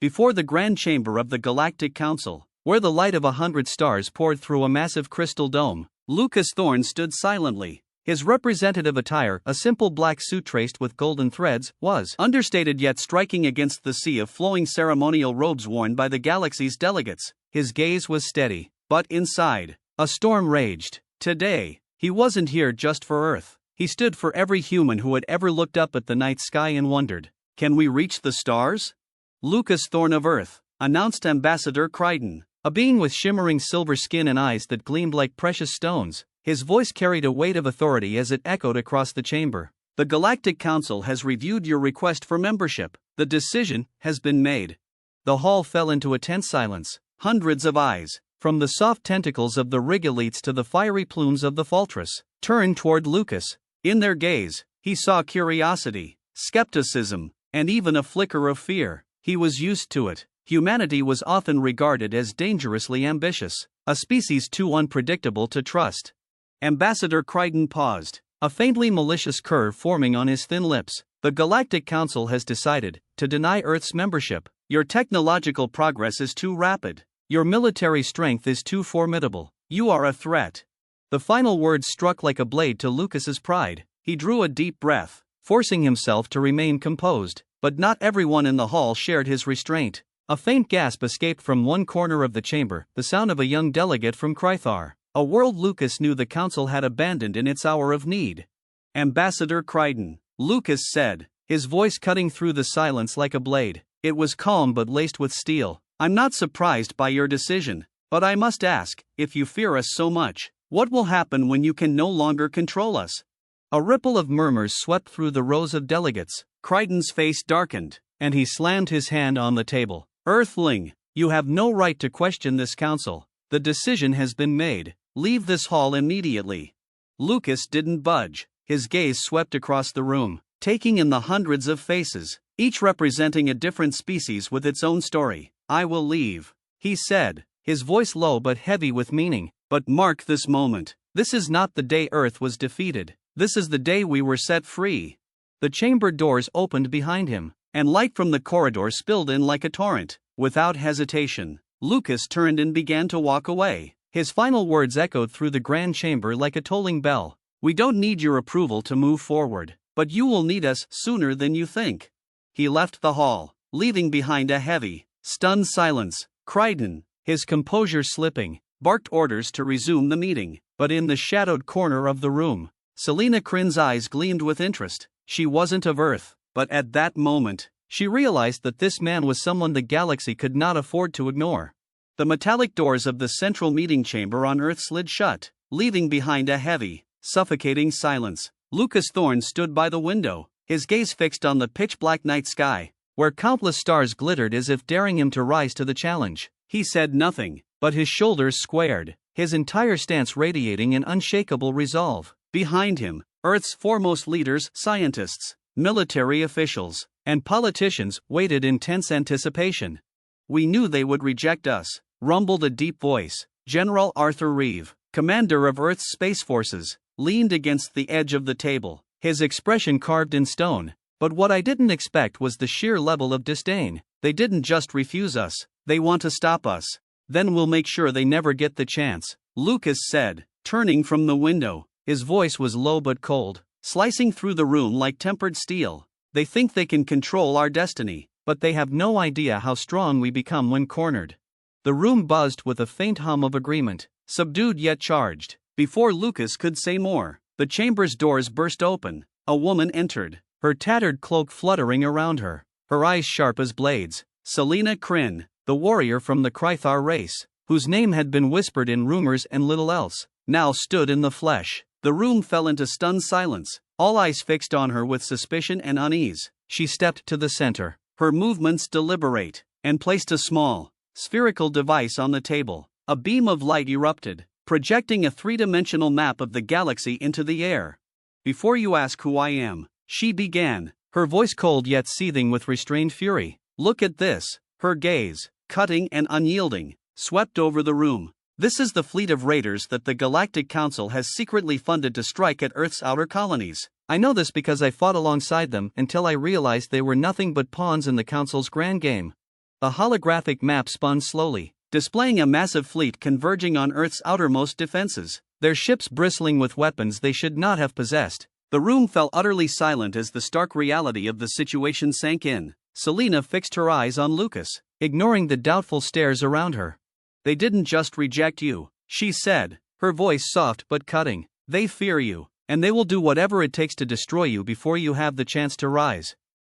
before the grand chamber of the Galactic Council, where the light of 100 stars poured through a massive crystal dome, Lucas Thorn stood silently. His representative attire, a simple black suit traced with golden threads, was understated yet striking against the sea of flowing ceremonial robes worn by the galaxy's delegates. His gaze was steady, but inside, a storm raged. Today, he wasn't here just for Earth. He stood for every human who had ever looked up at the night sky and wondered, "Can we reach the stars?" Lucas Thorn of Earth, announced Ambassador Crichton, a being with shimmering silver skin and eyes that gleamed like precious stones. His voice carried a weight of authority as it echoed across the chamber. "The Galactic Council has reviewed your request for membership. The decision has been made." The hall fell into a tense silence. Hundreds of eyes, from the soft tentacles of the Rigolites to the fiery plumes of the Faltress, turned toward Lucas. In their gaze, he saw curiosity, skepticism, and even a flicker of fear. He was used to it. Humanity was often regarded as dangerously ambitious, a species too unpredictable to trust. Ambassador Crichton paused, a faintly malicious curve forming on his thin lips. "The Galactic Council has decided to deny Earth's membership. Your technological progress is too rapid. Your military strength is too formidable. You are a threat." The final words struck like a blade to Lucas's pride. He drew a deep breath, forcing himself to remain composed, but not everyone in the hall shared his restraint. A faint gasp escaped from one corner of the chamber, the sound of a young delegate from Krythar, a world Lucas knew the council had abandoned in its hour of need. "Ambassador Crichton," Lucas said, his voice cutting through the silence like a blade. It was calm but laced with steel. "I'm not surprised by your decision, but I must ask, if you fear us so much, what will happen when you can no longer control us?" A ripple of murmurs swept through the rows of delegates. Crichton's face darkened, and he slammed his hand on the table. "Earthling, you have no right to question this council. The decision has been made. Leave this hall immediately." Lucas didn't budge. His gaze swept across the room, taking in the hundreds of faces, each representing a different species with its own story. "I will leave," he said, his voice low but heavy with meaning. "But mark this moment. This is not the day Earth was defeated. This is the day we were set free." The chamber doors opened behind him, and light from the corridor spilled in like a torrent. Without hesitation, Lucas turned and began to walk away. His final words echoed through the grand chamber like a tolling bell. "We don't need your approval to move forward, but you will need us sooner than you think." He left the hall, leaving behind a heavy, stunned silence. Crichton, his composure slipping, barked orders to resume the meeting, but in the shadowed corner of the room, Selena Crin's eyes gleamed with interest. She wasn't of Earth, but at that moment, she realized that this man was someone the galaxy could not afford to ignore. The metallic doors of the central meeting chamber on Earth slid shut, leaving behind a heavy, suffocating silence. Lucas Thorn stood by the window, his gaze fixed on the pitch-black night sky, where countless stars glittered as if daring him to rise to the challenge. He said nothing, but his shoulders squared, his entire stance radiating an unshakable resolve. Behind him, Earth's foremost leaders, scientists, military officials, and politicians waited in tense anticipation. "We knew they would reject us," rumbled a deep voice. General Arthur Reeve, commander of Earth's space forces, leaned against the edge of the table, his expression carved in stone. "But what I didn't expect was the sheer level of disdain. They didn't just refuse us, they want to stop us. Then we'll make sure they never get the chance," Lucas said, turning from the window. His voice was low but cold, slicing through the room like tempered steel. "They think they can control our destiny, but they have no idea how strong we become when cornered." The room buzzed with a faint hum of agreement, subdued yet charged. Before Lucas could say more, the chamber's doors burst open. A woman entered, her tattered cloak fluttering around her, her eyes sharp as blades. Selena Crin, the warrior from the Krythar race, whose name had been whispered in rumors and little else, now stood in the flesh. The room fell into stunned silence, all eyes fixed on her with suspicion and unease. She stepped to the center, her movements deliberate, and placed a small, spherical device on the table. A beam of light erupted, projecting a three-dimensional map of the galaxy into the air. "Before you ask who I am," she began, her voice cold yet seething with restrained fury, "look at this." Her gaze, cutting and unyielding, swept over the room. "This is the fleet of raiders that the Galactic Council has secretly funded to strike at Earth's outer colonies. I know this because I fought alongside them until I realized they were nothing but pawns in the Council's grand game. A holographic map spun slowly, displaying a massive fleet converging on Earth's outermost defenses, their ships bristling with weapons they should not have possessed. The room fell utterly silent as the stark reality of the situation sank in. Selena fixed her eyes on Lucas, ignoring the doubtful stares around her. "They didn't just reject you," she said, her voice soft but cutting. "They fear you, and they will do whatever it takes to destroy you before you have the chance to rise."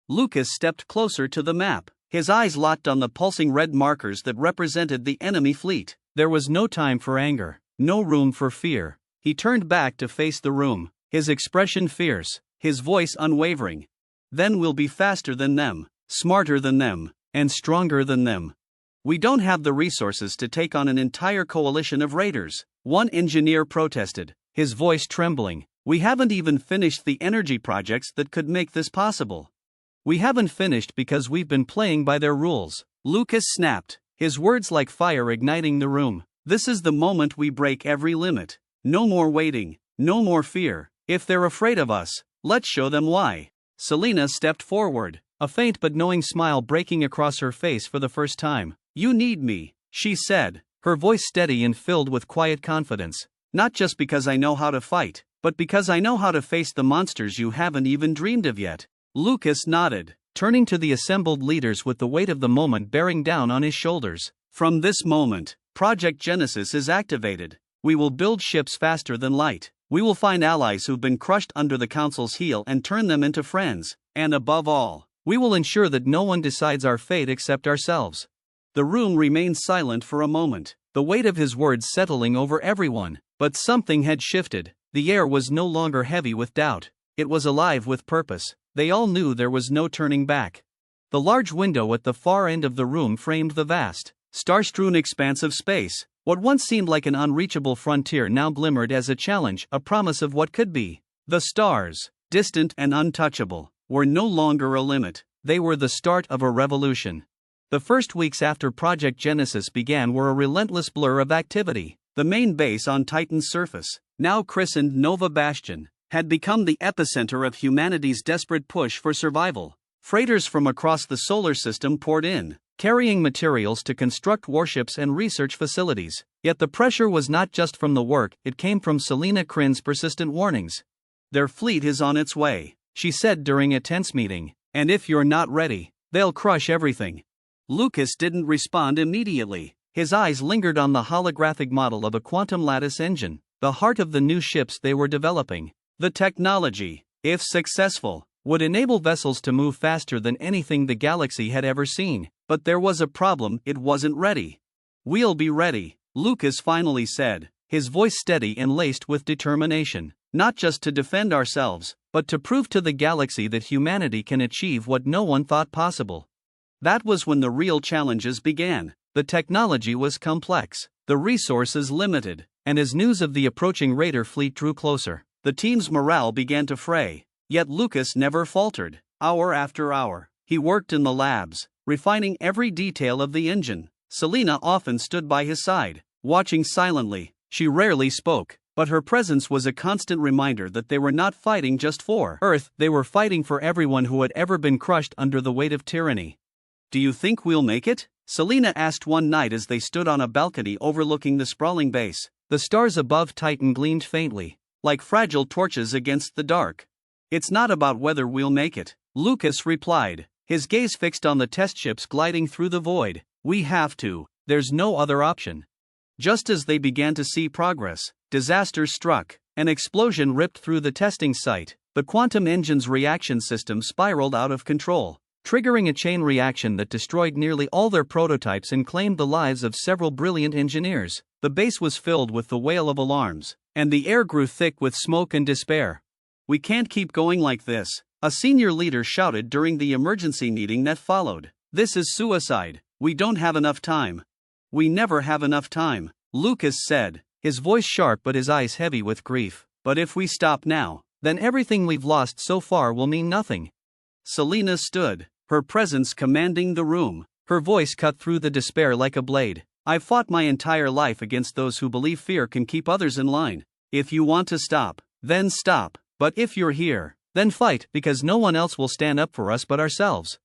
Lucas stepped closer to the map, his eyes locked on the pulsing red markers that represented the enemy fleet. There was no time for anger, no room for fear. He turned back to face the room, his expression fierce, his voice unwavering. "Then we'll be faster than them, smarter than them, and stronger than them. We don't have the resources to take on an entire coalition of raiders," one engineer protested, his voice trembling. "We haven't even finished the energy projects that could make this possible." "We haven't finished because we've been playing by their rules," Lucas snapped, his words like fire igniting the room. "This is the moment we break every limit. No more waiting, no more fear. If they're afraid of us, let's show them why." Selena stepped forward, a faint but knowing smile breaking across her face for the first time. "You need me," she said, her voice steady and filled with quiet confidence. "Not just because I know how to fight, but because I know how to face the monsters you haven't even dreamed of yet." Lucas nodded, turning to the assembled leaders with the weight of the moment bearing down on his shoulders. "From this moment, Project Genesis is activated. We will build ships faster than light. We will find allies who've been crushed under the Council's heel and turn them into friends. And above all, we will ensure that no one decides our fate except ourselves." The room remained silent for a moment, the weight of his words settling over everyone. But something had shifted. The air was no longer heavy with doubt. It was alive with purpose. They all knew there was no turning back. The large window at the far end of the room framed the vast, star-strewn expanse of space. What once seemed like an unreachable frontier now glimmered as a challenge, a promise of what could be. The stars, distant and untouchable, were no longer a limit. They were the start of a revolution. The first weeks after Project Genesis began were a relentless blur of activity. The main base on Titan's surface, now christened Nova Bastion, had become the epicenter of humanity's desperate push for survival. Freighters from across the solar system poured in, carrying materials to construct warships and research facilities. Yet the pressure was not just from the work, it came from Selena Crin's persistent warnings. "Their fleet is on its way," she said during a tense meeting, "and if you're not ready, they'll crush everything." Lucas didn't respond immediately. His eyes lingered on the holographic model of a quantum lattice engine, the heart of the new ships they were developing. The technology, if successful, would enable vessels to move faster than anything the galaxy had ever seen. But there was a problem: it wasn't ready. "We'll be ready," Lucas finally said, his voice steady and laced with determination. "Not just to defend ourselves, but to prove to the galaxy that humanity can achieve what no one thought possible." That was when the real challenges began. The technology was complex, the resources limited, and as news of the approaching raider fleet drew closer, the team's morale began to fray. Yet Lucas never faltered. Hour after hour, he worked in the labs, refining every detail of the engine. Selena often stood by his side, watching silently. She rarely spoke, but her presence was a constant reminder that they were not fighting just for Earth, they were fighting for everyone who had ever been crushed under the weight of tyranny. "Do you think we'll make it?" Selena asked one night as they stood on a balcony overlooking the sprawling base. The stars above Titan gleamed faintly, like fragile torches against the dark. "It's not about whether we'll make it," Lucas replied, his gaze fixed on the test ships gliding through the void. "We have to. There's no other option." Just as they began to see progress, disaster struck. An explosion ripped through the testing site. The quantum engine's reaction system spiraled out of control, triggering a chain reaction that destroyed nearly all their prototypes and claimed the lives of several brilliant engineers. The base was filled with the wail of alarms, and the air grew thick with smoke and despair. "We can't keep going like this," a senior leader shouted during the emergency meeting that followed. "This is suicide. We don't have enough time." "We never have enough time," Lucas said, his voice sharp but his eyes heavy with grief. "But if we stop now, then everything we've lost so far will mean nothing." Selena stood, her presence commanding the room, her voice cut through the despair like a blade. "I've fought my entire life against those who believe fear can keep others in line. If you want to stop, then stop. But if you're here, then fight, because no one else will stand up for us but ourselves."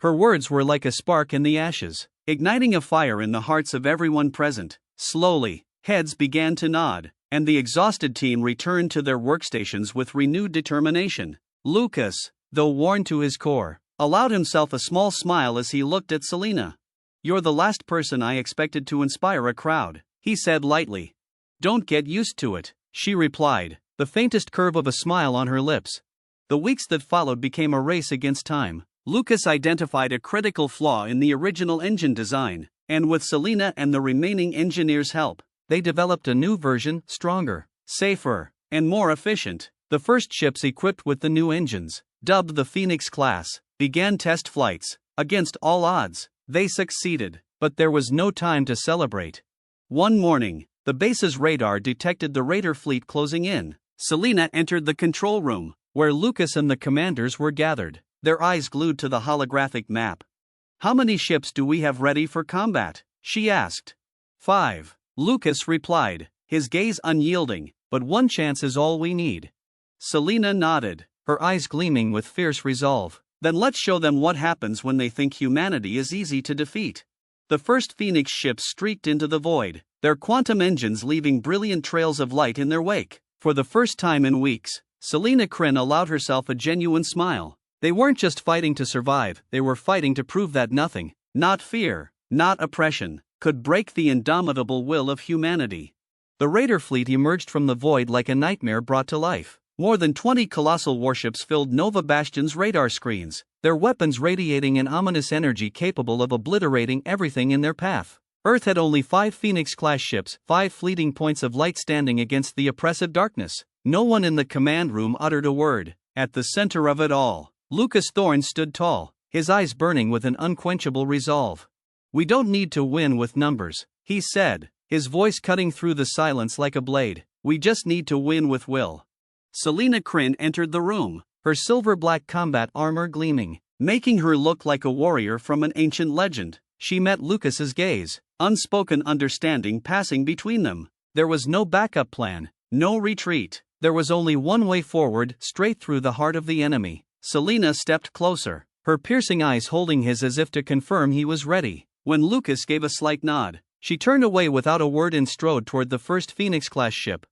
Her words were like a spark in the ashes, igniting a fire in the hearts of everyone present. Slowly, heads began to nod, and the exhausted team returned to their workstations with renewed determination. Lucas, though worn to his core, allowed himself a small smile as he looked at Selena. "You're the last person I expected to inspire a crowd," he said lightly. "Don't get used to it," she replied, the faintest curve of a smile on her lips. The weeks that followed became a race against time. Lucas identified a critical flaw in the original engine design, and with Selena and the remaining engineers' help, they developed a new version, stronger, safer, and more efficient. The first ships equipped with the new engines, dubbed the Phoenix class, began test flights. Against all odds, they succeeded, but there was no time to celebrate. One morning, the base's radar detected the Raider fleet closing in. Selena entered the control room, where Lucas and the commanders were gathered, their eyes glued to the holographic map. "How many ships do we have ready for combat?" she asked. 5, Lucas replied, his gaze unyielding. "But one chance is all we need." Selena nodded, her eyes gleaming with fierce resolve. "Then let's show them what happens when they think humanity is easy to defeat." The first Phoenix ships streaked into the void, their quantum engines leaving brilliant trails of light in their wake. For the first time in weeks, Selena Kryn allowed herself a genuine smile. They weren't just fighting to survive, they were fighting to prove that nothing, not fear, not oppression, could break the indomitable will of humanity. The Raider fleet emerged from the void like a nightmare brought to life. More than 20 colossal warships filled Nova Bastion's radar screens, their weapons radiating an ominous energy capable of obliterating everything in their path. Earth had only 5 Phoenix-class ships, 5 fleeting points of light standing against the oppressive darkness. No one in the command room uttered a word. At the center of it all, Lucas Thorn stood tall, his eyes burning with an unquenchable resolve. "We don't need to win with numbers," he said, his voice cutting through the silence like a blade. "We just need to win with will." Selena Kryn entered the room, her silver-black combat armor gleaming, making her look like a warrior from an ancient legend. She met Lucas's gaze, unspoken understanding passing between them. There was no backup plan, no retreat. There was only one way forward, straight through the heart of the enemy. Selena stepped closer, her piercing eyes holding his as if to confirm he was ready. When Lucas gave a slight nod, she turned away without a word and strode toward the first Phoenix-class ship.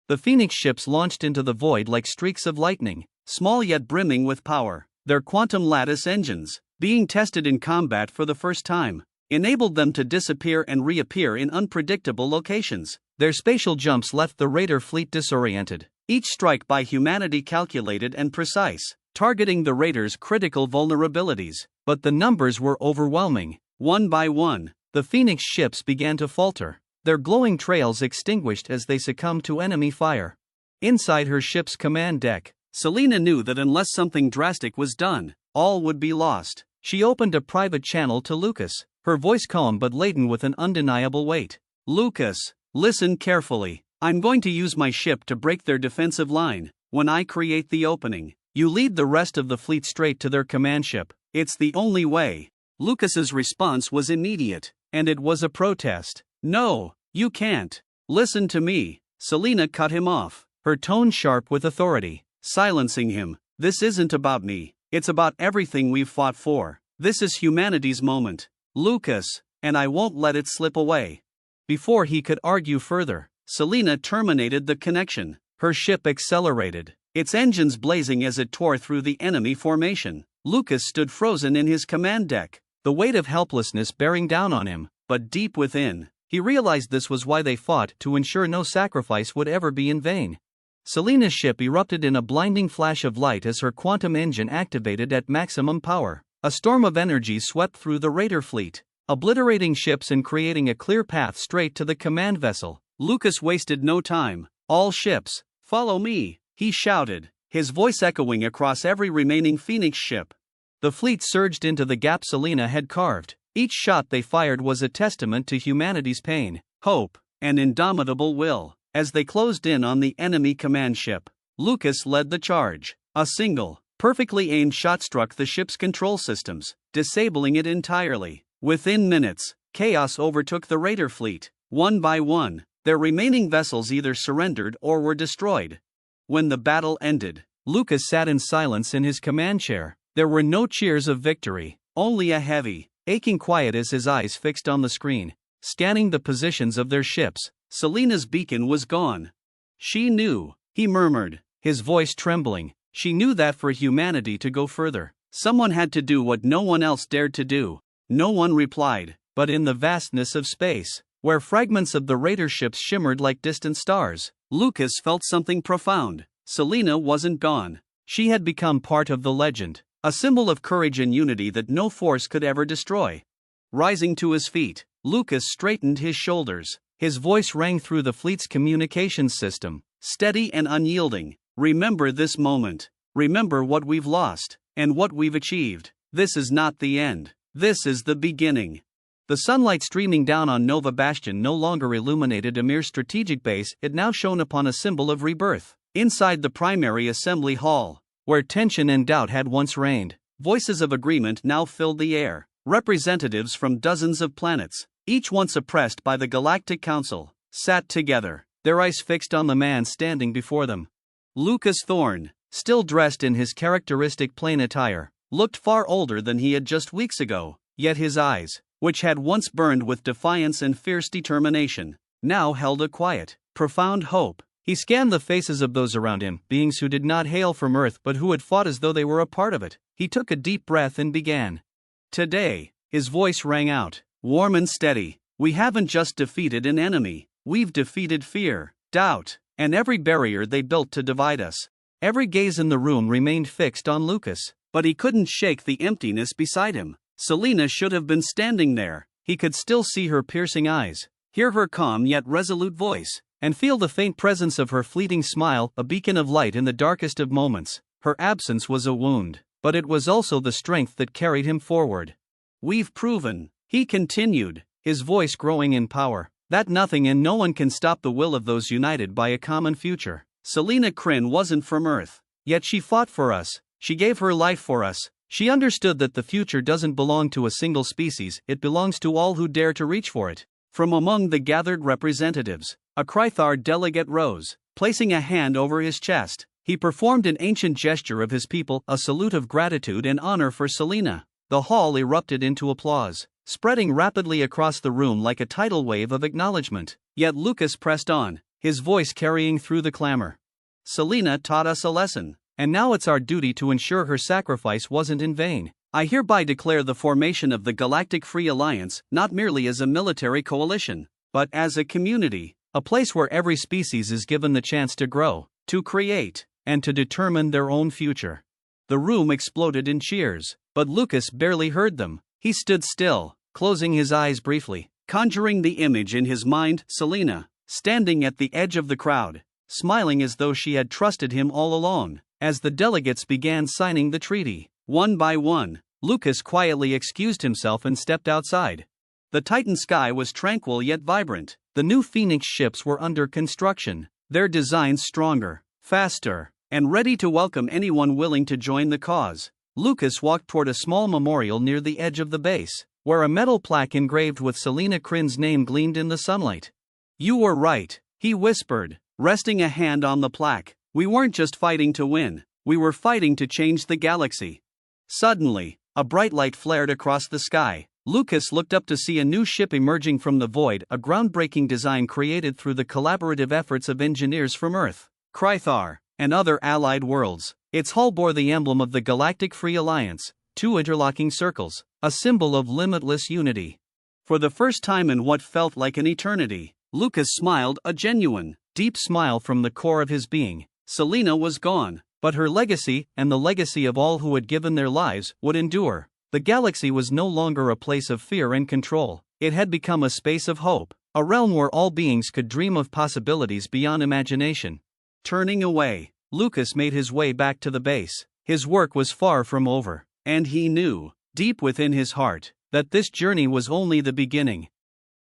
The Phoenix ships launched into the void like streaks of lightning, small yet brimming with power. Their quantum lattice engines, being tested in combat for the first time, enabled them to disappear and reappear in unpredictable locations. Their spatial jumps left the Raider fleet disoriented, each strike by humanity calculated and precise, targeting the Raiders' critical vulnerabilities. But the numbers were overwhelming. One by one, the Phoenix ships began to falter, their glowing trails extinguished as they succumbed to enemy fire. Inside her ship's command deck, Selena knew that unless something drastic was done, all would be lost. She opened a private channel to Lucas, her voice calm but laden with an undeniable weight. "Lucas, listen carefully. I'm going to use my ship to break their defensive line. When I create the opening, you lead the rest of the fleet straight to their command ship. It's the only way." Lucas's response was immediate, and it was a protest. "No, you can't. Listen to me." Selena cut him off, her tone sharp with authority, silencing him. "This isn't about me. It's about everything we've fought for. This is humanity's moment, Lucas, and I won't let it slip away." Before he could argue further, Selena terminated the connection. Her ship accelerated, its engines blazing as it tore through the enemy formation. Lucas stood frozen in his command deck, the weight of helplessness bearing down on him, but deep within, he realized this was why they fought, to ensure no sacrifice would ever be in vain. Selena's ship erupted in a blinding flash of light as her quantum engine activated at maximum power. A storm of energy swept through the Raider fleet, obliterating ships and creating a clear path straight to the command vessel. Lucas wasted no time. "All ships, follow me," he shouted, his voice echoing across every remaining Phoenix ship. The fleet surged into the gap Selena had carved. Each shot they fired was a testament to humanity's pain, hope, and indomitable will. As they closed in on the enemy command ship, Lucas led the charge. A single, perfectly aimed shot struck the ship's control systems, disabling it entirely. Within minutes, chaos overtook the Raider fleet. One by one, their remaining vessels either surrendered or were destroyed. When the battle ended, Lucas sat in silence in his command chair. There were no cheers of victory, Only a heavy, aching quiet as his eyes fixed on the screen, scanning the positions of their ships. Selena's beacon was gone. She knew, he murmured, his voice trembling. She knew that for humanity to go further, someone had to do what no one else dared to do. No one replied, but in the vastness of space, where fragments of the raider ships shimmered like distant stars, Lucas felt something profound. Selena wasn't gone. She had become part of the legend, a symbol of courage and unity that no force could ever destroy. Rising to his feet, Lucas straightened his shoulders. His voice rang through the fleet's communications system, steady and unyielding. Remember this moment. Remember what we've lost, and what we've achieved. This is not the end. This is the beginning. The sunlight streaming down on Nova Bastion no longer illuminated a mere strategic base, it now shone upon a symbol of rebirth. Inside the primary assembly hall, where tension and doubt had once reigned, voices of agreement now filled the air. Representatives from dozens of planets, each once oppressed by the Galactic Council, sat together, their eyes fixed on the man standing before them. Lucas Thorn, still dressed in his characteristic plain attire, looked far older than he had just weeks ago, yet his eyes, which had once burned with defiance and fierce determination, now held a quiet, profound hope. He scanned the faces of those around him, beings who did not hail from Earth but who had fought as though they were a part of it. He took a deep breath and began. Today, his voice rang out, warm and steady. We haven't just defeated an enemy, we've defeated fear, doubt, and every barrier they built to divide us. Every gaze in the room remained fixed on Lucas, but he couldn't shake the emptiness beside him. Selena should have been standing there. He could still see her piercing eyes, hear her calm yet resolute voice, and feel the faint presence of her fleeting smile, a beacon of light in the darkest of moments. Her absence was a wound, but it was also the strength that carried him forward. We've proven, he continued, his voice growing in power, that nothing and no one can stop the will of those united by a common future. Selena Kryn wasn't from Earth, yet she fought for us, she gave her life for us. She understood that the future doesn't belong to a single species, it belongs to all who dare to reach for it. From among the gathered representatives, a Krythar delegate rose, placing a hand over his chest. He performed an ancient gesture of his people, a salute of gratitude and honor for Selena. The hall erupted into applause, spreading rapidly across the room like a tidal wave of acknowledgement. Yet Lucas pressed on, his voice carrying through the clamor. Selena taught us a lesson, and now it's our duty to ensure her sacrifice wasn't in vain. I hereby declare the formation of the Galactic Free Alliance, not merely as a military coalition, but as a community, a place where every species is given the chance to grow, to create, and to determine their own future. The room exploded in cheers, but Lucas barely heard them. He stood still, closing his eyes briefly, conjuring the image in his mind, Selena, standing at the edge of the crowd, smiling as though she had trusted him all along. As the delegates began signing the treaty, one by one, Lucas quietly excused himself and stepped outside. The Titan sky was tranquil yet vibrant. The new Phoenix ships were under construction, their designs stronger, faster, and ready to welcome anyone willing to join the cause. Lucas walked toward a small memorial near the edge of the base, where a metal plaque engraved with Selena Kryn's name gleamed in the sunlight. You were right, he whispered, resting a hand on the plaque. We weren't just fighting to win, we were fighting to change the galaxy. Suddenly, a bright light flared across the sky. Lucas looked up to see a new ship emerging from the void, a groundbreaking design created through the collaborative efforts of engineers from Earth, Krythar, and other allied worlds. Its hull bore the emblem of the Galactic Free Alliance, two interlocking circles, a symbol of limitless unity. For the first time in what felt like an eternity, Lucas smiled, a genuine, deep smile from the core of his being. Selena was gone, but her legacy, and the legacy of all who had given their lives, would endure. The galaxy was no longer a place of fear and control, it had become a space of hope, a realm where all beings could dream of possibilities beyond imagination. Turning away, Lucas made his way back to the base. His work was far from over, and he knew, deep within his heart, that this journey was only the beginning.